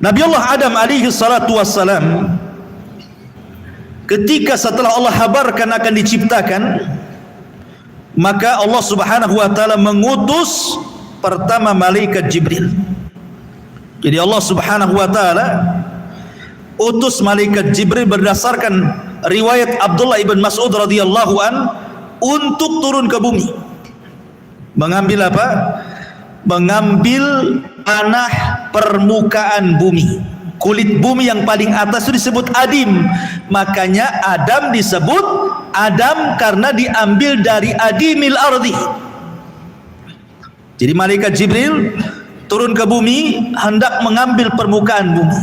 Nabiullah Adam alaihi salatu wassalam, ketika setelah Allah habarkan akan diciptakan, maka Allah subhanahu wa ta'ala mengutus pertama malaikat Jibril. Jadi Allah subhanahu wa ta'ala utus malaikat Jibril berdasarkan riwayat Abdullah ibn Mas'ud radhiyallahu an untuk turun ke bumi. Mengambil apa? Mengambil tanah permukaan bumi. Kulit bumi yang paling atas itu disebut adim. Makanya Adam disebut Adam karena diambil dari adimil ardi. Jadi malaikat Jibril turun ke bumi hendak mengambil permukaan bumi,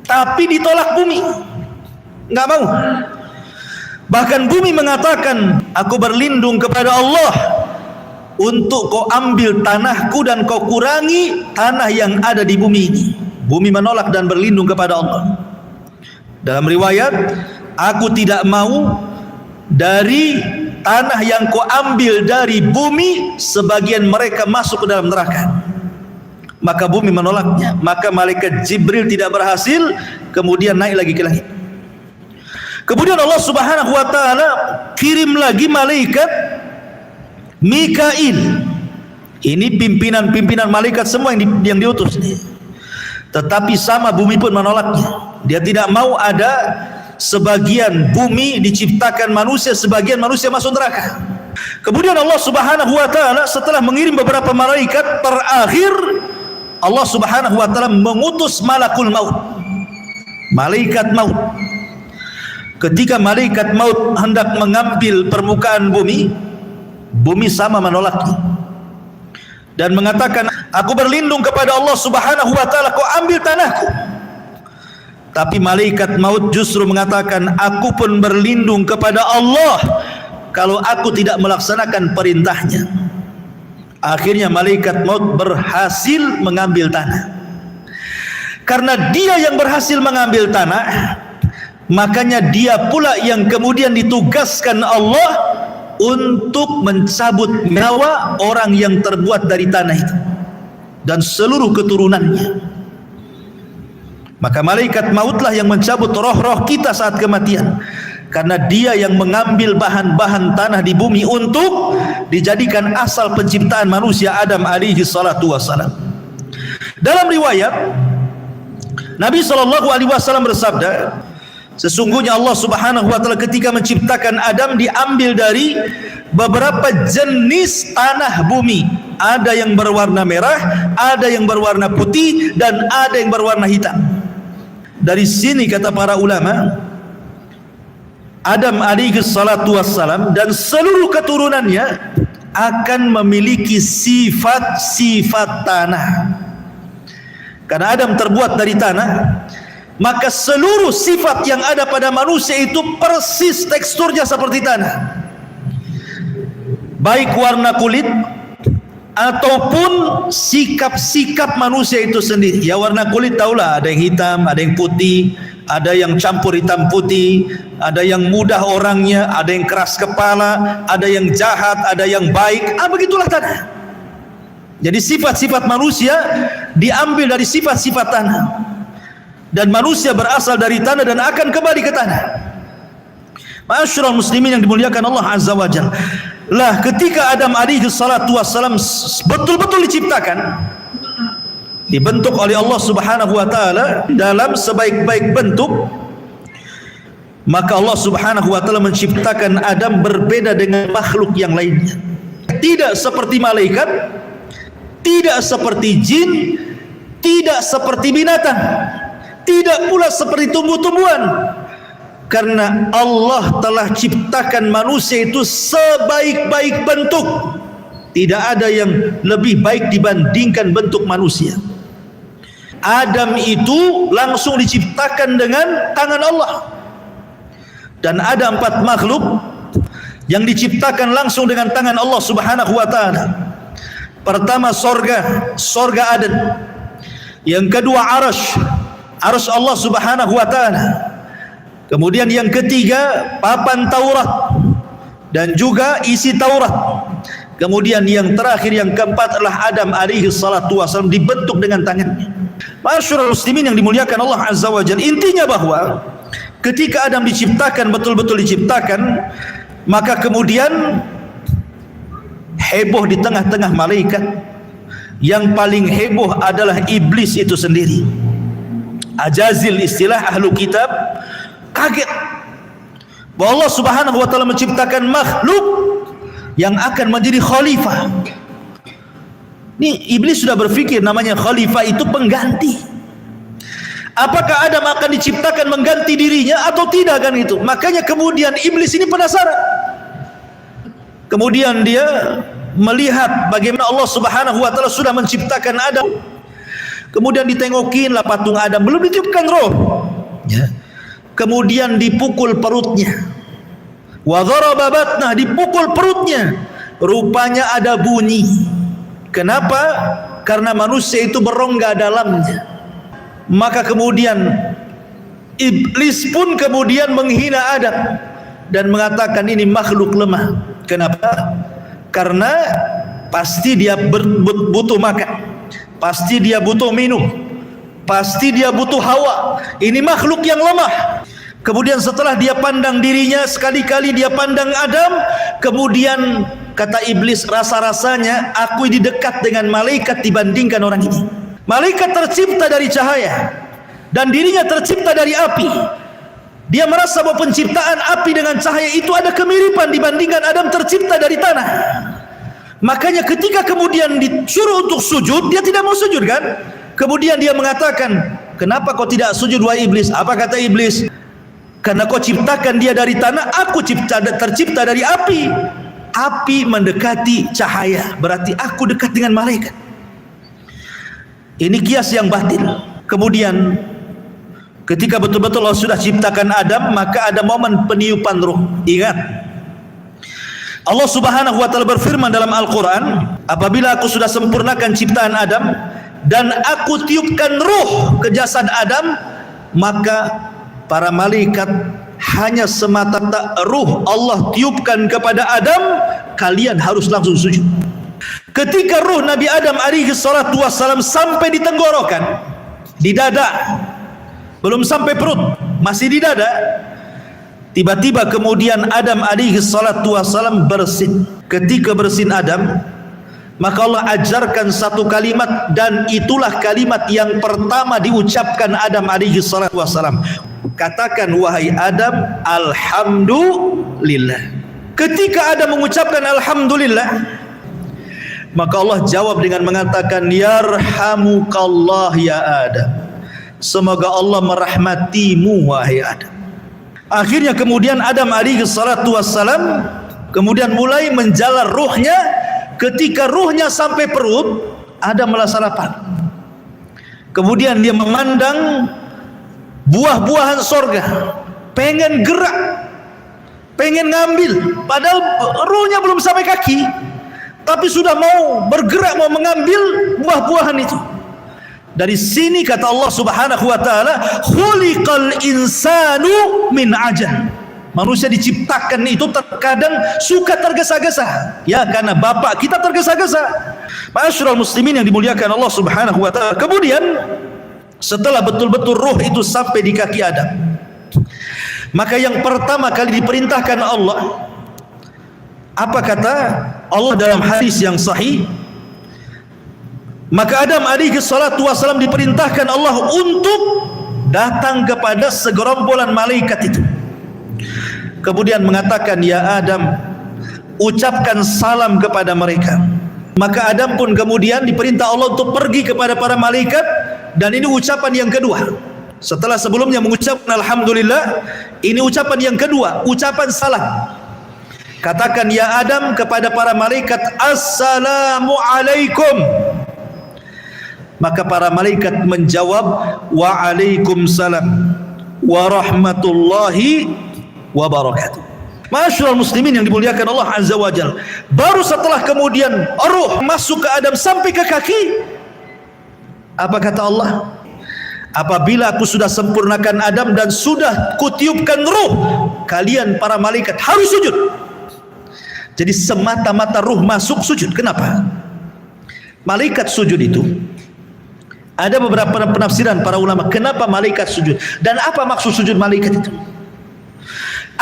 tapi ditolak bumi, enggak mau. Bahkan bumi mengatakan, aku berlindung kepada Allah untuk kau ambil tanahku dan kau kurangi tanah yang ada di bumi ini. Bumi menolak dan berlindung kepada Allah. Dalam riwayat, aku tidak mau dari tanah yang kau ambil dari bumi, sebagian mereka masuk ke dalam neraka. Maka bumi menolaknya. Maka malaikat Jibril tidak berhasil, kemudian naik lagi ke langit. Kemudian Allah subhanahu wa ta'ala kirim lagi malaikat Mikail. Ini pimpinan-pimpinan malaikat semua yang diutus. Tetapi sama bumi pun menolaknya. Dia tidak mau ada sebagian bumi diciptakan manusia, sebagian manusia masuk neraka. Kemudian Allah subhanahu wa ta'ala setelah mengirim beberapa malaikat, terakhir Allah subhanahu wa ta'ala mengutus malakul maut, malaikat maut. Ketika malaikat maut hendak mengambil permukaan bumi, bumi sama menolaknya dan mengatakan, aku berlindung kepada Allah subhanahu wa ta'ala, kau ambil tanahku. Tapi malaikat maut justru mengatakan, aku pun berlindung kepada Allah kalau aku tidak melaksanakan perintahnya. Akhirnya malaikat maut berhasil mengambil tanah. Karena dia yang berhasil mengambil tanah, makanya dia pula yang kemudian ditugaskan Allah untuk mencabut nyawa orang yang terbuat dari tanah itu dan seluruh keturunannya. Maka malaikat mautlah yang mencabut roh-roh kita saat kematian, karena dia yang mengambil bahan-bahan tanah di bumi untuk dijadikan asal penciptaan manusia Adam alaihi salatu wassalam. Dalam riwayat, Nabi SAW bersabda, sesungguhnya Allah subhanahu wa ta'ala ketika menciptakan Adam diambil dari beberapa jenis tanah bumi. Ada yang berwarna merah, ada yang berwarna putih, dan ada yang berwarna hitam. Dari sini kata para ulama, Adam alaihi salatu wassalam dan seluruh keturunannya akan memiliki sifat-sifat tanah. Karena Adam terbuat dari tanah, maka seluruh sifat yang ada pada manusia itu persis teksturnya seperti tanah, baik warna kulit ataupun sikap-sikap manusia itu sendiri. Ya, warna kulit tahulah, ada yang hitam, ada yang putih, ada yang campur hitam putih, ada yang mudah orangnya, ada yang keras kepala, ada yang jahat, ada yang baik. Begitulah tanah. Jadi sifat-sifat manusia diambil dari sifat-sifat tanah, dan manusia berasal dari tanah dan akan kembali ke tanah. Ma'asyiral muslimin yang dimuliakan Allah azza wa jalla, lah ketika Adam alaihi salatu wassalam betul-betul diciptakan, dibentuk oleh Allah subhanahu wa ta'ala dalam sebaik-baik bentuk, maka Allah subhanahu wa ta'ala menciptakan Adam berbeda dengan makhluk yang lainnya. Tidak seperti malaikat, tidak seperti jin, tidak seperti binatang, tidak pula seperti tumbuh-tumbuhan. Karena Allah telah ciptakan manusia itu sebaik-baik bentuk. Tidak ada yang lebih baik dibandingkan bentuk manusia. Adam itu langsung diciptakan dengan tangan Allah. Dan ada 4 makhluk yang diciptakan langsung dengan tangan Allah subhanahu wa ta'ala. Pertama sorga Aden. Yang kedua arasy Allah subhanahu wa ta'ala. Kemudian yang ketiga papan Taurat dan juga isi Taurat. Kemudian yang terakhir, yang keempat adalah Adam alaihi salatu wasallam dibentuk dengan tangannya. Ma'asyiral muslimin yang dimuliakan Allah Azza wa Jalla, intinya bahwa ketika Adam diciptakan, betul-betul diciptakan, maka kemudian heboh di tengah-tengah malaikat. Yang paling heboh adalah iblis itu sendiri. Ajazil, istilah ahlu kitab, kaget bahwa Allah Subhanahu wa taala menciptakan makhluk yang akan menjadi khalifah. Ini iblis sudah berpikir namanya khalifah itu pengganti. Apakah Adam akan diciptakan mengganti dirinya atau tidak, kan itu. Makanya kemudian iblis ini penasaran. Kemudian dia melihat bagaimana Allah Subhanahu wa taala sudah menciptakan Adam. Kemudian ditengokinlah patung Adam, belum ditiupkan roh. Ya. Kemudian dipukul perutnya. Wa dharaba batnah, dipukul perutnya. Rupanya ada bunyi. Kenapa? Karena manusia itu berongga dalamnya. Maka kemudian iblis pun kemudian menghina Adam dan mengatakan ini makhluk lemah. Kenapa? Karena pasti dia butuh makan, pasti dia butuh minum, pasti dia butuh hawa. Ini makhluk yang lemah. Kemudian setelah dia pandang dirinya, sekali-kali dia pandang Adam, kemudian kata iblis, rasa-rasanya aku ini dekat dengan malaikat dibandingkan orang ini. Malaikat tercipta dari cahaya dan dirinya tercipta dari api. Dia merasa bahwa penciptaan api dengan cahaya itu ada kemiripan dibandingkan Adam tercipta dari tanah. Makanya ketika kemudian disuruh untuk sujud, dia tidak mau sujud, kan? Kemudian dia mengatakan, kenapa kau tidak sujud wahai iblis? Apa kata iblis? Karena kau ciptakan dia dari tanah, aku tercipta dari api. Api mendekati cahaya, berarti aku dekat dengan malaikat. Ini kias yang batil. Kemudian ketika betul-betul Allah sudah ciptakan Adam, maka ada momen peniupan ruh. Ingat, Allah Subhanahu wa taala berfirman dalam Al-Quran, apabila aku sudah sempurnakan ciptaan Adam dan aku tiupkan ruh ke jasad Adam, maka para malaikat hanya semata ruh Allah tiupkan kepada Adam, kalian harus langsung sujud. Ketika ruh Nabi Adam alaihi salatu wassalam sampai di tenggorokan, di dada, belum sampai perut, masih di dada, tiba-tiba kemudian Adam alaihi salatu wassalam bersin. Ketika bersin Adam, maka Allah ajarkan satu kalimat, dan itulah kalimat yang pertama diucapkan Adam alaihi salatu wassalam. Katakan wahai Adam, alhamdulillah. Ketika Adam mengucapkan alhamdulillah, maka Allah jawab dengan mengatakan yarhamukallah ya Adam, semoga Allah merahmatimu wahai Adam. Akhirnya kemudian Adam alaihi salatu wassalam kemudian mulai menjalar ruhnya. Ketika ruhnya sampai perut, Adam merasa lapar. Kemudian dia memandang buah-buahan sorga, pengen gerak, pengen ngambil, padahal ruhnya belum sampai kaki, tapi sudah mau bergerak, mau mengambil buah-buahan itu. Dari sini kata Allah Subhanahu wa taala, khuliqal insanu min ajal. Manusia diciptakan itu terkadang suka tergesa-gesa, ya, karena bapak kita tergesa-gesa. Ma'asyiral muslimin yang dimuliakan Allah Subhanahu wa taala. Kemudian setelah betul-betul ruh itu sampai di kaki Adam, maka yang pertama kali diperintahkan Allah, apa kata Allah dalam hadis yang sahih? Maka Adam alaihi salatu wasallam diperintahkan Allah untuk datang kepada segerombolan malaikat itu. Kemudian mengatakan, ya Adam, ucapkan salam kepada mereka. Maka Adam pun kemudian diperintah Allah untuk pergi kepada para malaikat, dan ini ucapan yang kedua. Setelah sebelumnya mengucapkan alhamdulillah, ini ucapan yang kedua, ucapan salam. Katakan ya Adam kepada para malaikat, assalamu alaikum. Maka para malaikat menjawab, waalaikumsalam warahmatullahi wabarakatuh. Ma'asyiral muslimin yang dimuliakan Allah Azza wa Jalla. Baru setelah kemudian ruh masuk ke Adam sampai ke kaki, apa kata Allah? Apabila aku sudah sempurnakan Adam dan sudah kutiupkan ruh, kalian para malaikat harus sujud. Jadi semata-mata ruh masuk sujud. Kenapa? Malaikat sujud itu Ada beberapa penafsiran para ulama kenapa malaikat sujud dan apa maksud sujud malaikat itu.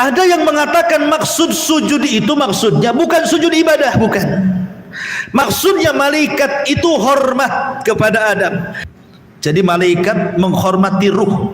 Ada yang mengatakan maksud sujud itu maksudnya bukan sujud ibadah, bukan. Maksudnya malaikat itu hormat kepada Adam. Jadi malaikat menghormati ruh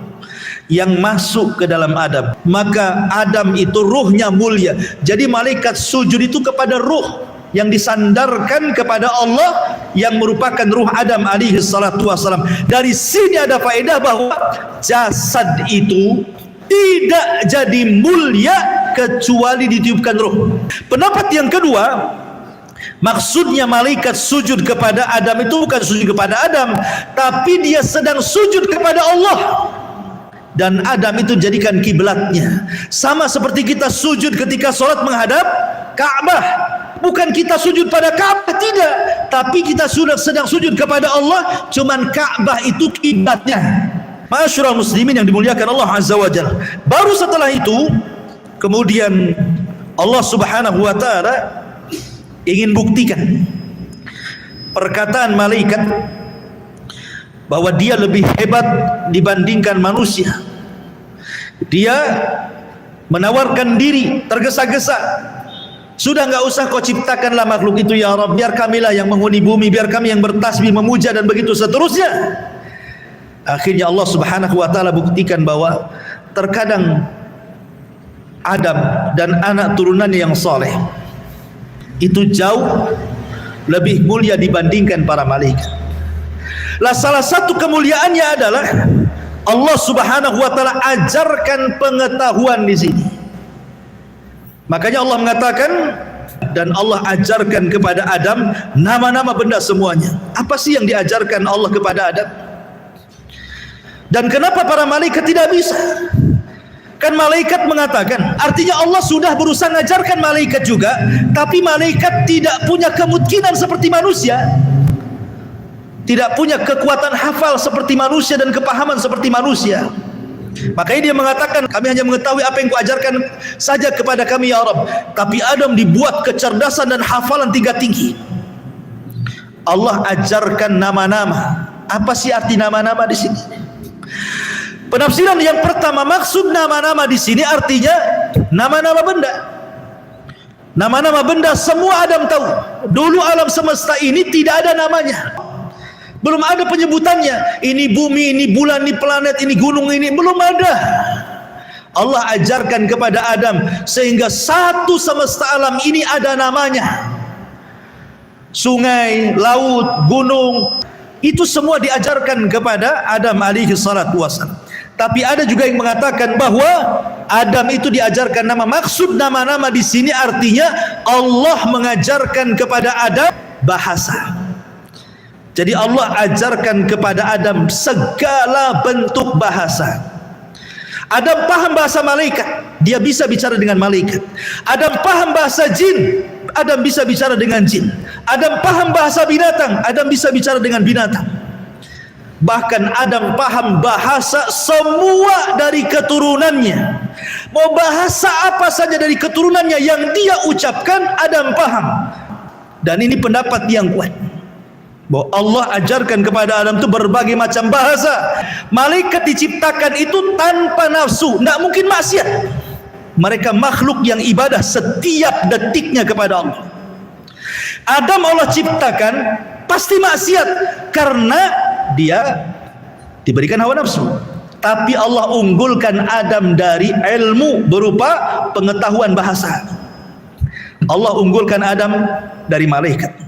yang masuk ke dalam Adam. Maka Adam itu ruhnya mulia. Jadi malaikat sujud itu kepada ruh yang disandarkan kepada Allah yang merupakan ruh Adam alaihi salatu wassalam. Dari sini ada faedah bahwa jasad itu tidak jadi mulia kecuali ditiupkan ruh. Pendapat yang kedua, maksudnya malaikat sujud kepada Adam itu bukan sujud kepada Adam, tapi dia sedang sujud kepada Allah. Dan Adam itu jadikan kiblatnya. Sama seperti kita sujud ketika sholat menghadap Ka'bah. Bukan kita sujud pada Ka'bah, tidak, tapi kita sudah sedang sujud kepada Allah, cuman Ka'bah itu kiblatnya. Ma'asyiral muslimin yang dimuliakan Allah Azza wa Jalla. Baru setelah itu kemudian Allah Subhanahu wa taala ingin buktikan perkataan malaikat bahwa dia lebih hebat dibandingkan manusia. Dia menawarkan diri tergesa-gesa. Sudah enggak usah kau ciptakanlah makhluk itu ya Rabb, biar kamilah yang menghuni bumi, biar kami yang bertasbih memuja dan begitu seterusnya. Akhirnya Allah Subhanahu wa taala buktikan bahwa terkadang Adam dan anak turunannya yang soleh itu jauh lebih mulia dibandingkan para malaikat. Lah salah satu kemuliaannya adalah Allah Subhanahu wa taala ajarkan pengetahuan di sini. Makanya Allah mengatakan, dan Allah ajarkan kepada Adam nama-nama benda semuanya. Apa sih yang diajarkan Allah kepada Adam? Dan kenapa para malaikat tidak bisa? Kan malaikat mengatakan, artinya Allah sudah berusaha mengajarkan malaikat juga, tapi malaikat tidak punya kemungkinan seperti manusia, tidak punya kekuatan hafal seperti manusia dan kepahaman seperti manusia. Makanya dia mengatakan, kami hanya mengetahui apa yang kuajarkan saja kepada kami ya Rabb. Tapi Adam dibuat kecerdasan dan hafalan tingkat tinggi. Allah ajarkan nama-nama. Apa sih arti nama-nama di sini? Penafsiran yang pertama, maksud nama-nama di sini artinya nama-nama benda. Nama-nama benda semua Adam tahu. Dulu alam semesta ini tidak ada namanya. Belum ada penyebutannya. Ini bumi, ini bulan, ini planet, ini gunung, ini belum ada. Allah ajarkan kepada Adam sehingga satu semesta alam ini ada namanya. Sungai, laut, gunung, itu semua diajarkan kepada Adam alaihi salatu wassalam. Tapi ada juga yang mengatakan bahwa Adam itu diajarkan nama. Maksud nama-nama di sini artinya Allah mengajarkan kepada Adam bahasa. Jadi Allah ajarkan kepada Adam segala bentuk bahasa. Adam paham bahasa malaikat, dia bisa bicara dengan malaikat. Adam paham bahasa jin, Adam bisa bicara dengan jin. Adam paham bahasa binatang, Adam bisa bicara dengan binatang. Bahkan Adam paham bahasa semua dari keturunannya. Mau bahasa apa saja dari keturunannya yang dia ucapkan, Adam paham. Dan ini pendapat yang kuat, bahwa Allah ajarkan kepada Adam itu berbagai macam bahasa. Malaikat diciptakan itu tanpa nafsu, tidak mungkin maksiat. Mereka makhluk yang ibadah setiap detiknya kepada Allah. Adam Allah ciptakan pasti maksiat karena dia diberikan hawa nafsu. Tapi Allah unggulkan Adam dari ilmu berupa pengetahuan bahasa. Allah unggulkan Adam dari malaikat.